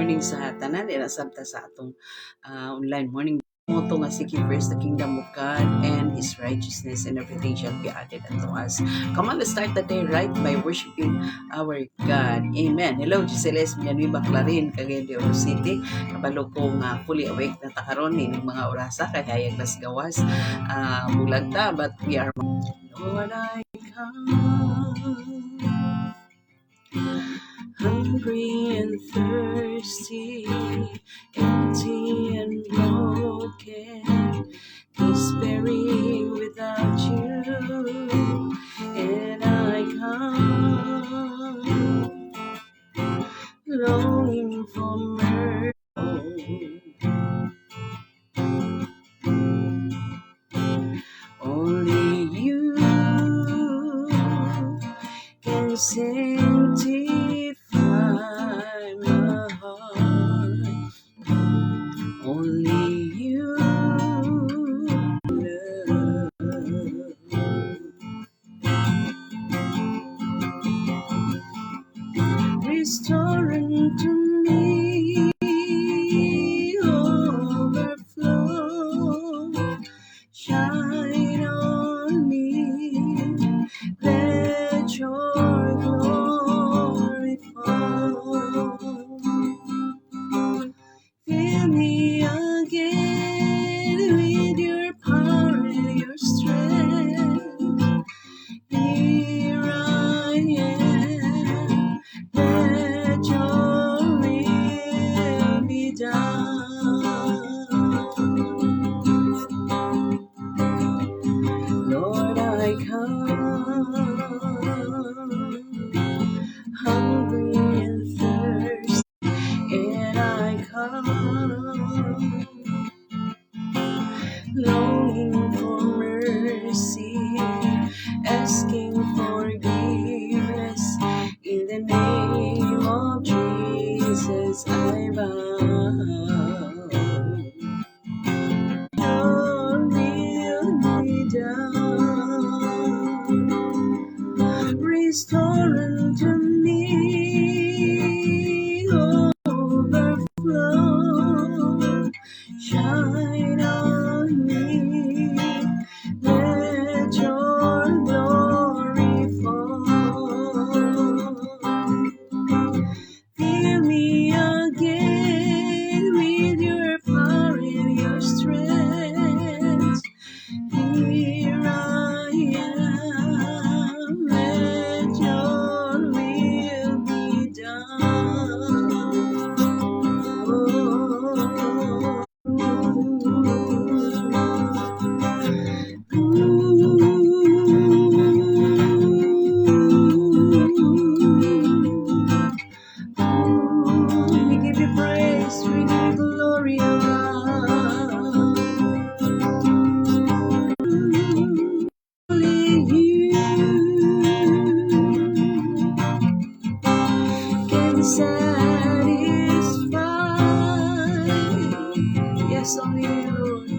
morning sa tanan ila sabta sa atong online morning motto nga seeking first the kingdom of God and His righteousness, and everything shall be added unto us. Come on, let's start the day right by worshiping our God. Amen. Hello, Giselle Villanueva Clarin, Cagayan de Oro City. Kabalo kong fully awake na takaron ng mga orasa kay hayag nas gawas. Bulagta, but we are Lord, I come hungry and thirsty, empty and broken, despairing without you, and I come longing for mercy. Only you can sanctify my heart. Only you love. Restore unto me overflow. Shine on me. Let your glory fall. Fill me again with your power and your strength. Here I am. Let your will be done. Lord, I come hungry and thirsty, and I come longing for mercy, asking forgiveness. In the name of Jesus, I bow. Your will be done. Restore unto me overflow. Shine on me. Let your glory fall. Fill me again with your power and your strength. Here I am. Let your will be done. We give you praise, we give you glory, O God. Only you can satisfy. Yes, only you, Lord.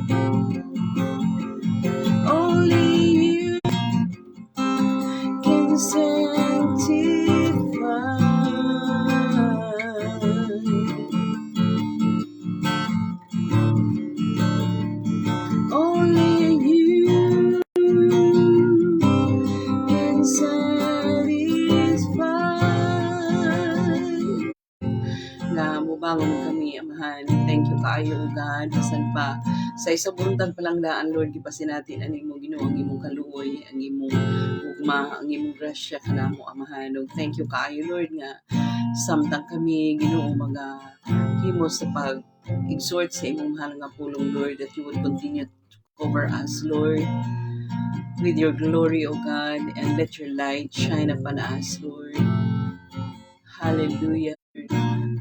Only you can sanctify. Only you can satisfy. Nga mubangon kami, Amahan. Thank you kaayo, O God. Bisan pa sa isa buntag palang daan, Lord, gipasin natin ang imong Ginoo, ang imong kaluoy, ang imong ugma, ang imong grasya kanamo, Amahan. Og thank you kaayo, Lord, nga samtang kami Ginoo mga himo sa pag-exhort sa imong mahal nga pulong, Lord, that you would continue to cover us, Lord, with your glory, O God, and let your light shine upon us, Lord. Hallelujah.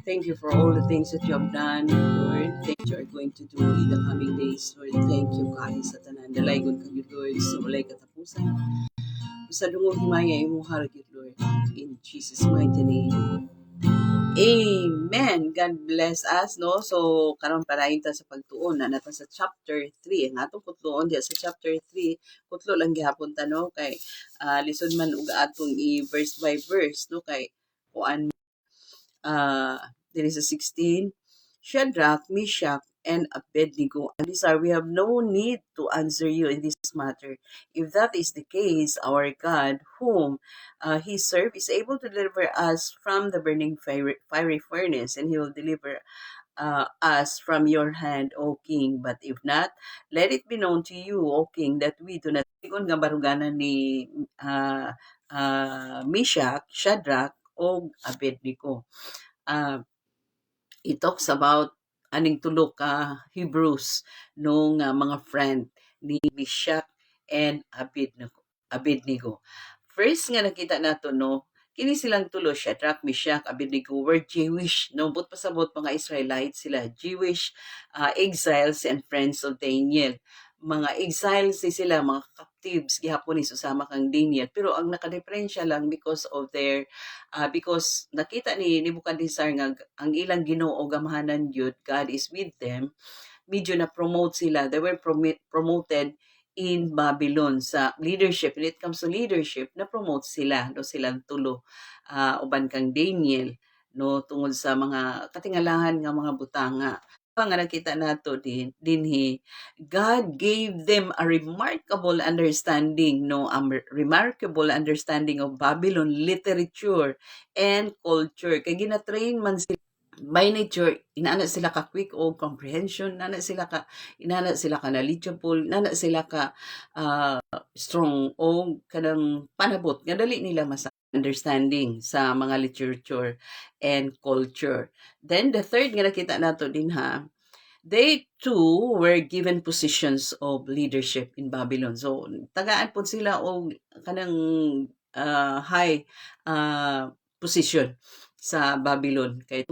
Thank you for all the things that you have done, Lord. Thank you are going to do in the coming days, Lord. Thank you, kain sa tanan. Dalaygon kami, Lord. So, walay katapusan. Sa dungog himaya imong haragit, Lord. In Jesus' mighty name. Amen. God bless us, no? So, karon parahin ta sa pagtuon na nata sa chapter 3. Ang atong kutloon diya sa chapter 3, kutlo lang gihapon ta, no? Kay lisod man ug atong i-verse by verse, no? Kay kuan There is a 16. Shadrach, Meshach, and Abednego. And these are, we have no need to answer you in this matter. If that is the case, our God, whom he served, is able to deliver us from the burning fiery furnace, and he will deliver us from your hand, O King. But if not, let it be known to you, O King, that we do not sigon nga baruganan ni Meshach, Shadrach, o Abednego. It talks about aning tulo ka Hebrews nung mga friend ni Meshach and Abednego. First nga nakita nato no, kini silang tulo, Shadrach, Meshach, Abednego were Jewish, no? But pasabot mga Israelites sila, Jewish exiles and friends of Daniel. Mga exiles sila, mga captives gihapon ni susama kang Daniel. Pero ang nakadeferensya lang because nakita ni Nebuchadnezzar nga ang ilang Ginoo gamahanan gyud, God is with them, medyo na promote sila. They were promoted in Babylon sa leadership. When it comes to leadership, na promote sila, no, silang tulo, uban kang Daniel, no, tungod sa mga katingalahan nga mga butanga. Nga nakita nato dinhi, God gave them a remarkable understanding, no, a remarkable understanding of Babylon literature and culture. Kay gina-train man sila by nature, inana sila ka quick o comprehension, inana sila ka knowledgeable, inana sila ka strong o kanang panabot nga dali nila mas understanding sa mga literature and culture. Then the third nga nakita nato din ha, they too were given positions of leadership in Babylon. So tagaan po sila og kanang high position sa Babylon. Kay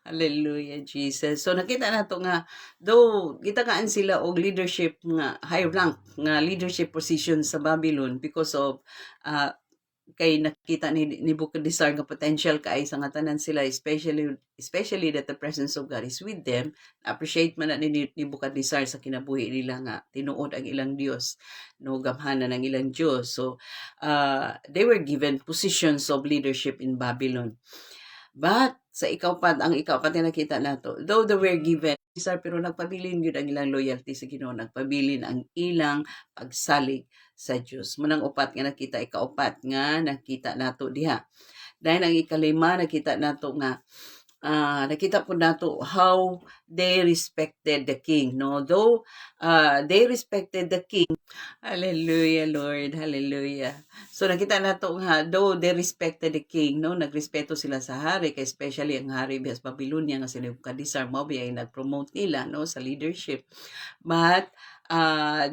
hallelujah, Jesus. So nakita nato nga though gitakaan sila og leadership nga high rank nga leadership position sa Babylon because of kay nakita ni Nebuchadnezzar nga potential kay sa nga tanan sila, especially that the presence of God is with them. Appreciate man na ni Nebuchadnezzar sa kinabuhi nila nga tinuod ang ilang Dios, no, gamhanan ang ilang Dios. So they were given positions of leadership in Babylon. But sa ang ikaupat na nakita nato, though they were given, pero nagpabilin yun ang ilang loyalty sa Ginoo, nagpabilin ang ilang pagsalig sa Dios. Munang upat nga nakita, ikaupat nga nakita nato diha. Dahil ang ikalima nakita nato nga nakita po nato how they respected the king, no? Though they respected the king, hallelujah, Lord, hallelujah. So nakita nato nga though they respected the king, no, nagrespeto sila sa hari, kay especially ang hari sa Babylonia nga si Nebuchadnezzar, mao ay nag-promote nila, no, sa leadership. But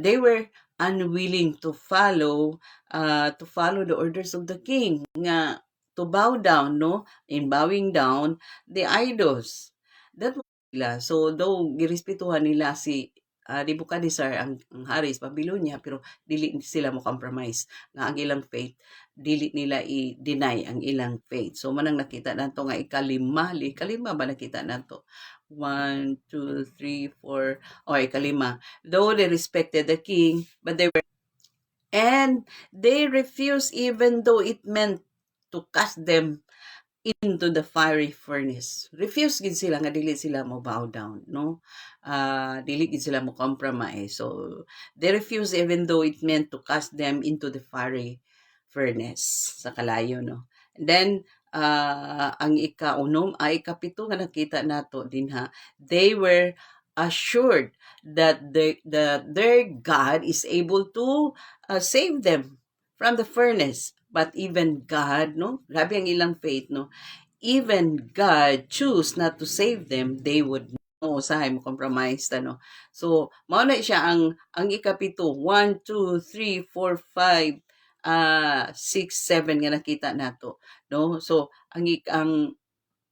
they were unwilling to follow the orders of the king nga to bow down, no, in bowing down the idols. That was nila. So though girespetuhan nila si Nebuchadnezzar ang hari sa Babylonia, pero dili sila mo compromise nga ang ilang faith, dili nila i-deny ang ilang faith. So manang nakita nato nga ikalima ba nakita nato? 1, 2, 3, 4, ikalima. Though they respected the king, but they refused even though it meant to cast them into the fiery furnace. Refuse gid sila nga dili sila mo bow down, no? Dili gid sila mo compromise. So they refuse even though it meant to cast them into the fiery furnace sa kalayo, no? And then ang ikapito nga nakita nato din ha, they were assured that their God is able to save them from the furnace. But even God, no, grabe ang ilang faith, no, even God choose not to save them, they would no, usahay mo compromise, no. So mao na siya ang ikapito, 1, 2, 3, 4, 5, 6, 7 nga nakita nato, no. So ang 7,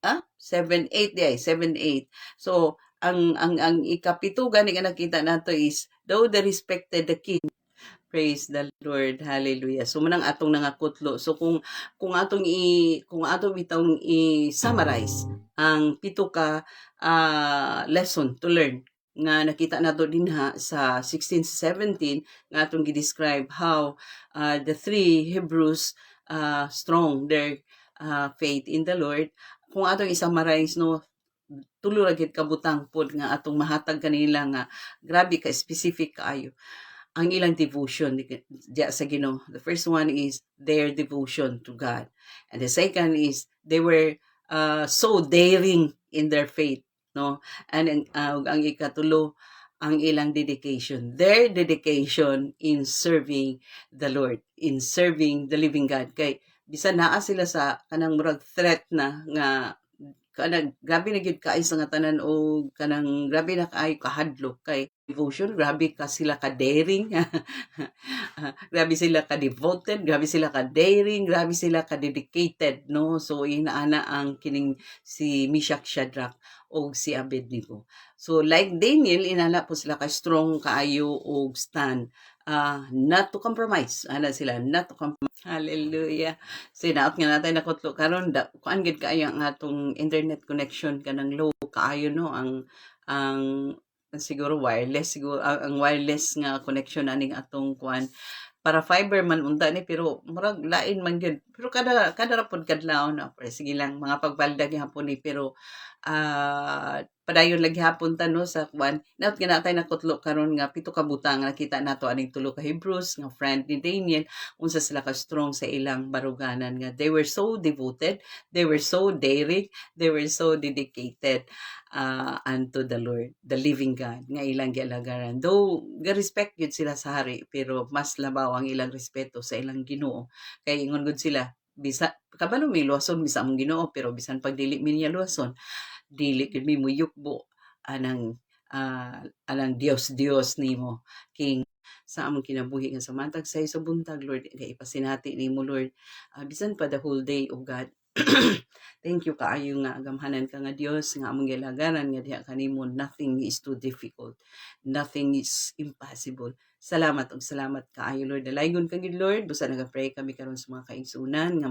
8 7, 8. So ang ikapito gani nga nakita nato is though they respected the king. Praise the Lord. Hallelujah. So manang atong nangakutlo. So kung atong itong i-summarize ang pito ka lesson to learn nga nakita nato din ha sa 16-17 nga atong gi-describe how the three Hebrews strong their faith in the Lord. Kung atong i-summarize, no, tulo ra gid kabutang pod nga atong mahatag kanila nga grabe ka specific kaayo ang ilang devotion diya sa Ginoo. The first one is their devotion to God. And the second is they were so daring in their faith, no? And ang ikatulo, ang ilang dedication. Their dedication in serving the Lord, in serving the living God. Kay bisan naa sila sa kanang murag threat na nga kanang grabe na gyud kaayo sa nga tanan o kanang grabe na kaayo kahadlok kay devotion, grabe ka sila ka-daring, grabe sila ka-devoted, grabe sila ka-daring, grabe sila ka-dedicated, no? So, inaana ang kining si Meshach, Shadrach, o si Abednego. So, like Daniel, inana po sila ka-strong, kaayo, o stand. Not to compromise. Ana sila, not to compromise. Hallelujah. So, inaot nga natin nakutlo karon kuan gid kaayo ang atong internet connection kanang low kaayo no ang siguro wireless siguro ang wireless nga connection aning atong kuan para fiber man unta ni pero murag lain man gyud pero kada ra pod kadlaw na sige lang mga pagbaldag hapon ni pero padayon lagi hapon ta no sa kuan naot nga natay nakutlo karon nga pito ka butang nakita nato aning tulo ka Hebrews nga friend ni Daniel unsa sila ka strong sa ilang baruganan nga they were so devoted, they were so daring, they were so dedicated unto the Lord, the living God nga ilang gialagaran. Though ga-respect gyud sila sa hari pero mas labaw ang ilang respeto sa ilang Ginoo kay ingon gud sila bisa kabalo mi luwason bisa among Ginoo pero bisan pag dili mi niya luwason dili gid mi muyukbo anang Dios nimo king sa among kinabuhi nga samantag sa buntag Lord kay ipasinati nimo Lord bisan pa the whole day oh God. Thank you kaayo nga agamhanan ka nga Dios nga among gilagaran nga diha kanimo nothing is too difficult, nothing is impossible. Salamat og salamat kaayo Lord. Dalaygon ka gid Lord, busa naga-pray kami karon sa mga kaigsuunan nga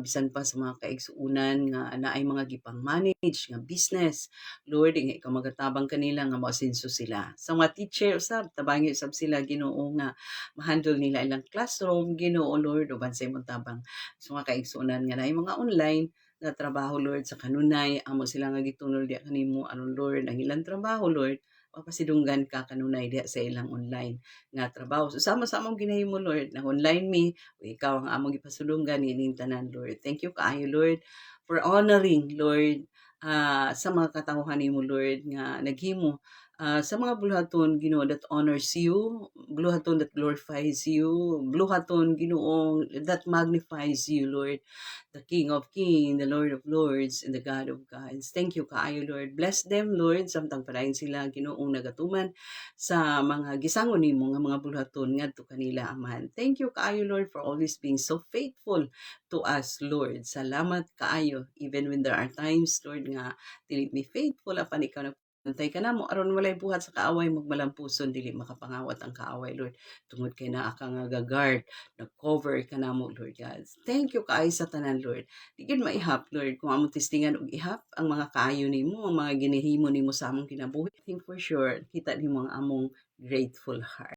bisan pa sa mga kaigsuunan nga naay mga gipang manage nga business. Lord, nga ikaw magatabang kanila nga maasinso sila. Sa mga teacher usab tabangi usab sila Ginoo nga ma-handle nila ilang classroom Ginoo Lord uban sa imong tabang. Sa mga kaigsuunan nga naay mga online nga trabaho Lord sa kanunay amo sila nga gitunol diha kanimo aron Lord ang ilang trabaho Lord mapasidunggan ka kanunay diha sa ilang online nga trabaho. So sama sa among ginahimo Lord na online mi o ikaw ang among gipasulungan ining tanan Lord. Thank you kaayo Lord for honoring Lord sa mga katawhan nimo Lord nga naghimo sa mga buluhaton Ginoo that honors you, buluhaton that glorifies you, buluhaton Ginoo that magnifies you Lord, the King of Kings, the Lord of Lords, and the God of Gods. Thank you kaayo Lord. Bless them Lord samtang padayon sila Ginoong nagatuman sa mga gisangon nimo nga mga buluhaton ngadto kanila Aman. Thank you kaayo Lord for always being so faithful to us Lord. Salamat kaayo even when there are times Lord nga dili mi faithful apan ikaw Antay ka namo aron walay buhat sa kaaway magmalampuson dili makapangawat ang kaaway Lord tungod kay naa ka nga guard nag-cover ka namo Lord God. Thank you kaayo sa tanan Lord. Di gid maihap Lord kung among testingan og ihap ang mga kaayo nimo ang mga ginihimo nimo sa among kinabuhi. I think for sure kita nimo ang among grateful heart.